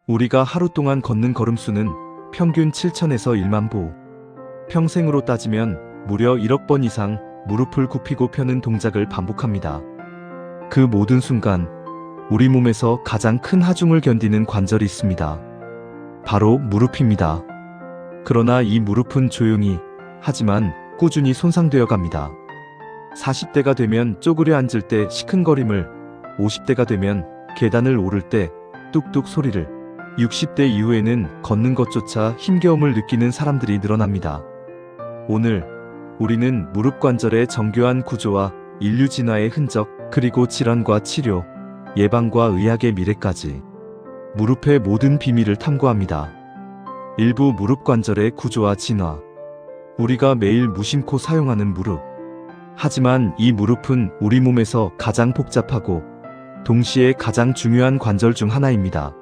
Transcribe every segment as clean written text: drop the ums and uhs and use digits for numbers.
우리가 하루 동안 걷는 걸음수는 평균 7,000에서 1만 보. 평생으로 따지면 무려 1억 번 이상 무릎을 굽히고 펴는 동작을 반복합니다. 그 모든 순간 우리 몸에서 가장 큰 하중을 견디는 관절이 있습니다. 바로 무릎입니다. 그러나 이 무릎은 조용히 하지만 꾸준히 손상되어 갑니다. 40대가 되면 쪼그려 앉을 때 시큰거림을, 50대가 되면 계단을 오를 때 뚝뚝 소리를, 60대 이후에는 걷는 것조차 힘겨움을 느끼는 사람들이 늘어납니다. 오늘 우리는 무릎 관절의 정교한 구조와 인류 진화의 흔적, 그리고 질환과 치료, 예방과 의학의 미래까지 무릎의 모든 비밀을 탐구합니다. 일부 무릎 관절의 구조와 진화. 우리가 매일 무심코 사용하는 무릎. 하지만 이 무릎은 우리 몸에서 가장 복잡하고 동시에 가장 중요한 관절 중 하나입니다.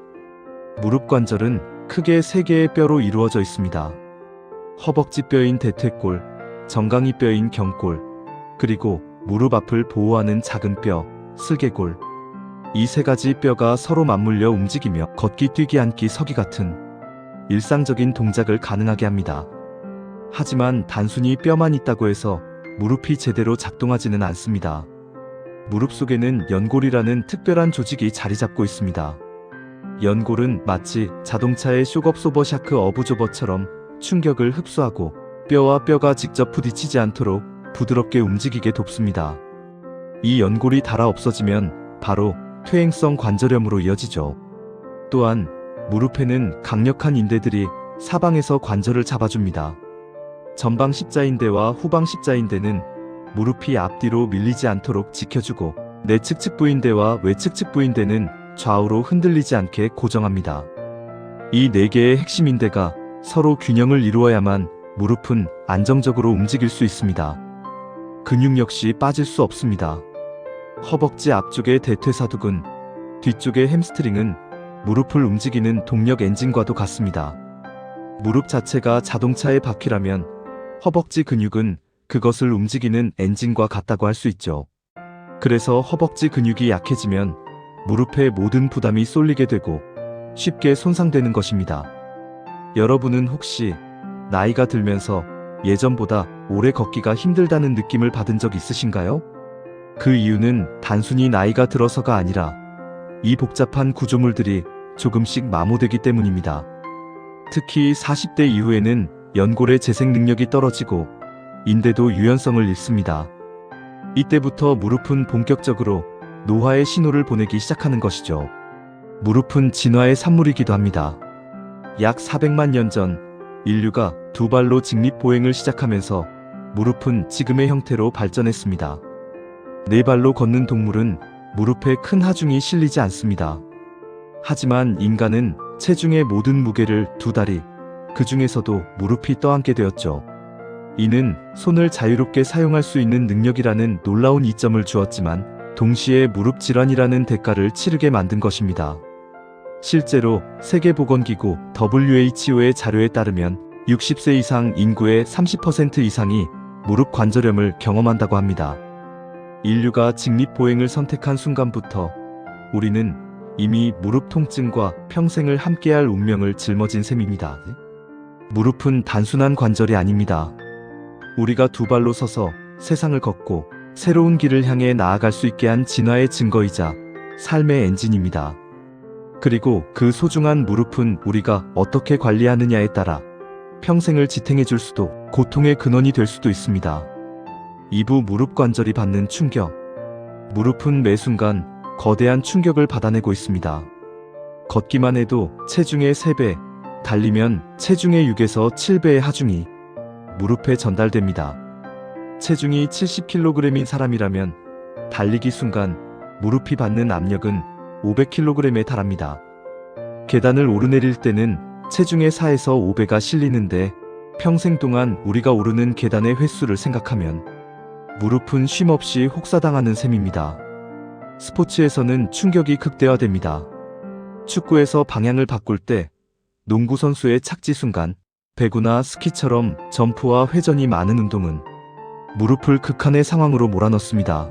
무릎 관절은 크게 3개의 뼈로 이루어져 있습니다. 허벅지 뼈인 대퇴골, 정강이 뼈인 경골, 그리고 무릎 앞을 보호하는 작은 뼈, 슬개골. 이 3가지 뼈가 서로 맞물려 움직이며 걷기, 뛰기, 앉기, 서기 같은 일상적인 동작을 가능하게 합니다. 하지만 단순히 뼈만 있다고 해서 무릎이 제대로 작동하지는 않습니다. 무릎 속에는 연골이라는 특별한 조직이 자리 잡고 있습니다. 연골은 마치 자동차의 쇼업소버 샤크 어브조버처럼 충격을 흡수하고 뼈와 뼈가 직접 부딪히지 않도록 부드럽게 움직이게 돕습니다. 이 연골이 닳아 없어지면 바로 퇴행성 관절염으로 이어지죠. 또한 무릎에는 강력한 인대들이 사방에서 관절을 잡아줍니다. 전방 십자인대와 후방 십자인대는 무릎이 앞뒤로 밀리지 않도록 지켜주고, 내측측 부인대와 외측측 부인대는 좌우로 흔들리지 않게 고정합니다. 이 4개의 핵심 인대가 서로 균형을 이루어야만 무릎은 안정적으로 움직일 수 있습니다. 근육 역시 빠질 수 없습니다. 허벅지 앞쪽의 대퇴사두근, 뒤쪽의 햄스트링은 무릎을 움직이는 동력 엔진과도 같습니다. 무릎 자체가 자동차의 바퀴라면 허벅지 근육은 그것을 움직이는 엔진과 같다고 할 수 있죠. 그래서 허벅지 근육이 약해지면 무릎에 모든 부담이 쏠리게 되고 쉽게 손상되는 것입니다. 여러분은 혹시 나이가 들면서 예전보다 오래 걷기가 힘들다는 느낌을 받은 적 있으신가요? 그 이유는 단순히 나이가 들어서가 아니라 이 복잡한 구조물들이 조금씩 마모되기 때문입니다. 특히 40대 이후에는 연골의 재생 능력이 떨어지고 인대도 유연성을 잃습니다. 이때부터 무릎은 본격적으로 노화의 신호를 보내기 시작하는 것이죠. 무릎은 진화의 산물이기도 합니다. 약 400만 년 전 인류가 2발로 직립보행을 시작하면서 무릎은 지금의 형태로 발전했습니다. 4발로 걷는 동물은 무릎에 큰 하중이 실리지 않습니다. 하지만 인간은 체중의 모든 무게를 2다리, 그 중에서도 무릎이 떠안게 되었죠. 이는 손을 자유롭게 사용할 수 있는 능력이라는 놀라운 이점을 주었지만 동시에 무릎 질환이라는 대가를 치르게 만든 것입니다. 실제로 세계보건기구 WHO의 자료에 따르면 60세 이상 인구의 30% 이상이 무릎 관절염을 경험한다고 합니다. 인류가 직립보행을 선택한 순간부터 우리는 이미 무릎 통증과 평생을 함께할 운명을 짊어진 셈입니다. 무릎은 단순한 관절이 아닙니다. 우리가 2발로 서서 세상을 걷고 새로운 길을 향해 나아갈 수 있게 한 진화의 증거이자 삶의 엔진입니다. 그리고 그 소중한 무릎은 우리가 어떻게 관리하느냐에 따라 평생을 지탱해 줄 수도, 고통의 근원이 될 수도 있습니다. 2부 무릎 관절이 받는 충격. 무릎은 매 순간 거대한 충격을 받아내고 있습니다. 걷기만 해도 체중의 3배, 달리면 체중의 6에서 7배의 하중이 무릎에 전달됩니다. 체중이 70kg인 사람이라면 달리기 순간 무릎이 받는 압력은 500kg에 달합니다. 계단을 오르내릴 때는 체중의 4에서 5배가 실리는데 평생 동안 우리가 오르는 계단의 횟수를 생각하면 무릎은 쉼없이 혹사당하는 셈입니다. 스포츠에서는 충격이 극대화됩니다. 축구에서 방향을 바꿀 때, 농구 선수의 착지 순간, 배구나 스키처럼 점프와 회전이 많은 운동은 무릎을 극한의 상황으로 몰아넣습니다.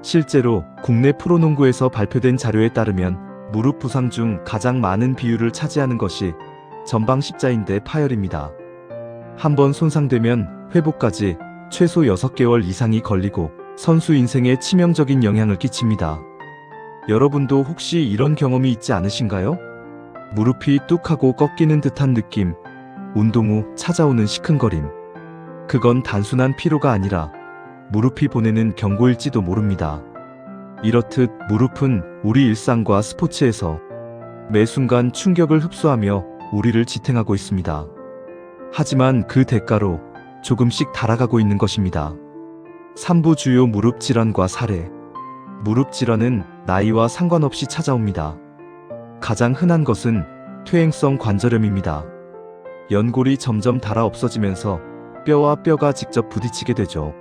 실제로 국내 프로농구에서 발표된 자료에 따르면 무릎 부상 중 가장 많은 비율을 차지하는 것이 전방 십자인대 파열입니다. 한번 손상되면 회복까지 최소 6개월 이상이 걸리고 선수 인생에 치명적인 영향을 끼칩니다. 여러분도 혹시 이런 경험이 있지 않으신가요? 무릎이 뚝하고 꺾이는 듯한 느낌, 운동 후 찾아오는 시큰거림. 그건 단순한 피로가 아니라 무릎이 보내는 경고일지도 모릅니다. 이렇듯 무릎은 우리 일상과 스포츠에서 매 순간 충격을 흡수하며 우리를 지탱하고 있습니다. 하지만 그 대가로 조금씩 달아가고 있는 것입니다. 3부 주요 무릎 질환과 사례. 무릎 질환은 나이와 상관없이 찾아옵니다. 가장 흔한 것은 퇴행성 관절염입니다. 연골이 점점 닳아 없어지면서 뼈와 뼈가 직접 부딪히게 되죠.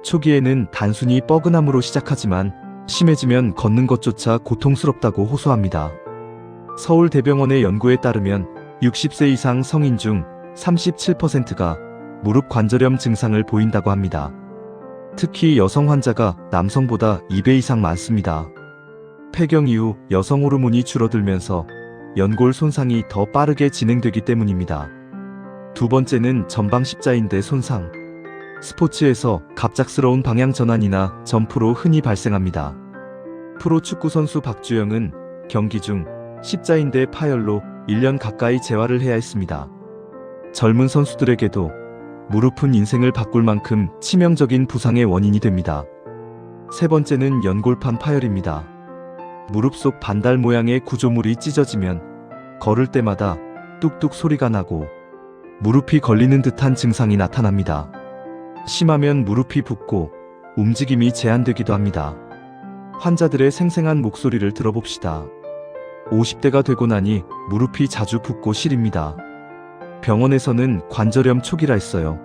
초기에는 단순히 뻐근함으로 시작하지만 심해지면 걷는 것조차 고통스럽다고 호소합니다. 서울대병원의 연구에 따르면 60세 이상 성인 중 37%가 무릎 관절염 증상을 보인다고 합니다. 특히 여성 환자가 남성보다 2배 이상 많습니다. 폐경 이후 여성 호르몬이 줄어들면서 연골 손상이 더 빠르게 진행되기 때문입니다. 두 번째는 전방 십자인대 손상. 스포츠에서 갑작스러운 방향 전환이나 점프로 흔히 발생합니다. 프로축구 선수 박주영은 경기 중 십자인대 파열로 1년 가까이 재활을 해야 했습니다. 젊은 선수들에게도 무릎은 인생을 바꿀 만큼 치명적인 부상의 원인이 됩니다. 세 번째는 연골판 파열입니다. 무릎 속 반달 모양의 구조물이 찢어지면 걸을 때마다 뚝뚝 소리가 나고 무릎이 걸리는 듯한 증상이 나타납니다. 심하면 무릎이 붓고 움직임이 제한되기도 합니다. 환자들의 생생한 목소리를 들어봅시다. 50대가 되고 나니 무릎이 자주 붓고 시립니다. 병원에서는 관절염 초기라 했어요.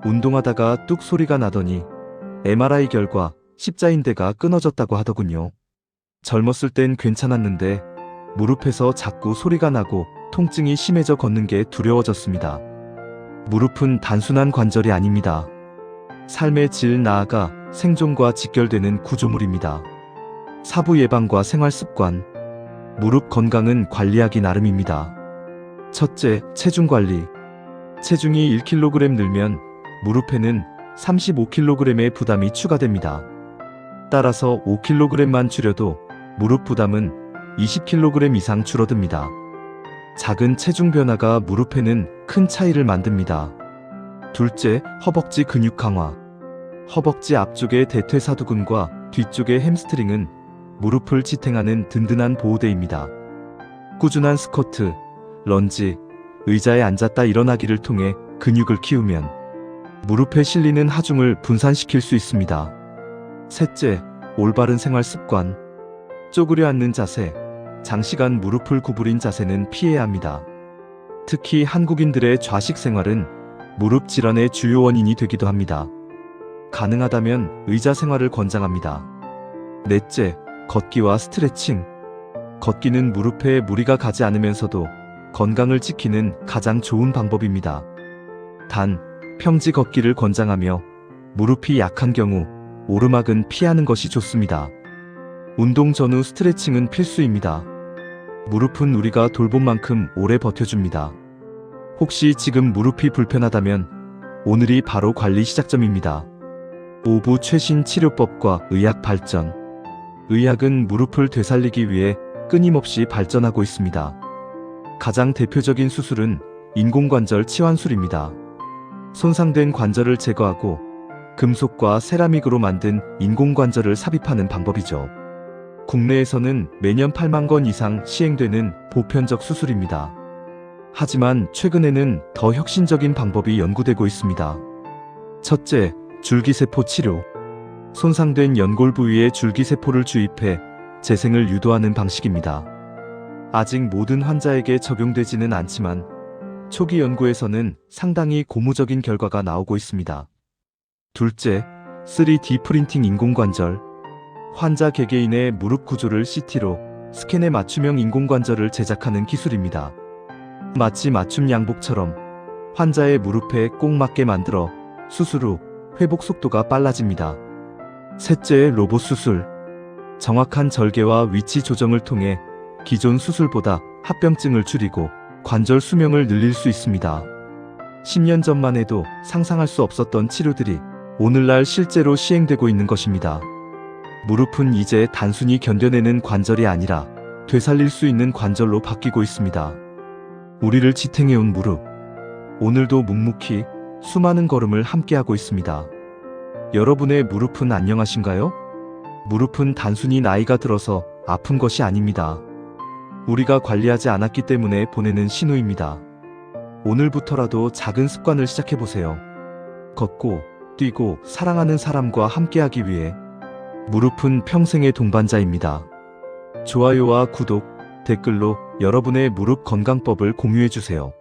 운동하다가 뚝 소리가 나더니 MRI 결과 십자인대가 끊어졌다고 하더군요. 젊었을 땐 괜찮았는데 무릎에서 자꾸 소리가 나고 통증이 심해져 걷는 게 두려워졌습니다. 무릎은 단순한 관절이 아닙니다. 삶의 질 나아가 생존과 직결되는 구조물입니다. 사부 예방과 생활 습관. 무릎 건강은 관리하기 나름입니다. 첫째, 체중 관리. 체중이 1kg 늘면 무릎에는 35kg의 부담이 추가됩니다. 따라서 5kg만 줄여도 무릎 부담은 20kg 이상 줄어듭니다. 작은 체중 변화가 무릎에는 큰 차이를 만듭니다. 둘째, 허벅지 근육 강화. 허벅지 앞쪽의 대퇴사두근과 뒤쪽의 햄스트링은 무릎을 지탱하는 든든한 보호대입니다. 꾸준한 스쿼트, 런지, 의자에 앉았다 일어나기를 통해 근육을 키우면 무릎에 실리는 하중을 분산시킬 수 있습니다. 셋째, 올바른 생활 습관. 쪼그려 앉는 자세, 장시간 무릎을 구부린 자세는 피해야 합니다. 특히 한국인들의 좌식 생활은 무릎 질환의 주요 원인이 되기도 합니다. 가능하다면 의자 생활을 권장합니다. 넷째, 걷기와 스트레칭. 걷기는 무릎에 무리가 가지 않으면서도 건강을 지키는 가장 좋은 방법입니다. 단, 평지 걷기를 권장하며 무릎이 약한 경우 오르막은 피하는 것이 좋습니다. 운동 전후 스트레칭은 필수입니다. 무릎은 우리가 돌본 만큼 오래 버텨줍니다. 혹시 지금 무릎이 불편하다면 오늘이 바로 관리 시작점입니다. 5부 최신 치료법과 의학 발전. 의학은 무릎을 되살리기 위해 끊임없이 발전하고 있습니다. 가장 대표적인 수술은 인공관절 치환술입니다. 손상된 관절을 제거하고 금속과 세라믹으로 만든 인공관절을 삽입하는 방법이죠. 국내에서는 매년 8만 건 이상 시행되는 보편적 수술입니다. 하지만 최근에는 더 혁신적인 방법이 연구되고 있습니다. 첫째, 줄기세포 치료. 손상된 연골 부위에 줄기세포를 주입해 재생을 유도하는 방식입니다. 아직 모든 환자에게 적용되지는 않지만 초기 연구에서는 상당히 고무적인 결과가 나오고 있습니다. 둘째, 3D 프린팅 인공관절. 환자 개개인의 무릎 구조를 CT로 스캔해 맞춤형 인공관절을 제작하는 기술입니다. 마치 맞춤 양복처럼 환자의 무릎에 꼭 맞게 만들어 수술 후 회복 속도가 빨라집니다. 셋째, 로봇 수술. 정확한 절개와 위치 조정을 통해 기존 수술보다 합병증을 줄이고 관절 수명을 늘릴 수 있습니다. 10년 전만 해도 상상할 수 없었던 치료들이 오늘날 실제로 시행되고 있는 것입니다. 무릎은 이제 단순히 견뎌내는 관절이 아니라 되살릴 수 있는 관절로 바뀌고 있습니다. 우리를 지탱해온 무릎. 오늘도 묵묵히 수많은 걸음을 함께하고 있습니다. 여러분의 무릎은 안녕하신가요? 무릎은 단순히 나이가 들어서 아픈 것이 아닙니다. 우리가 관리하지 않았기 때문에 보내는 신호입니다. 오늘부터라도 작은 습관을 시작해보세요. 걷고, 뛰고, 사랑하는 사람과 함께하기 위해. 무릎은 평생의 동반자입니다. 좋아요와 구독, 댓글로 여러분의 무릎 건강법을 공유해주세요.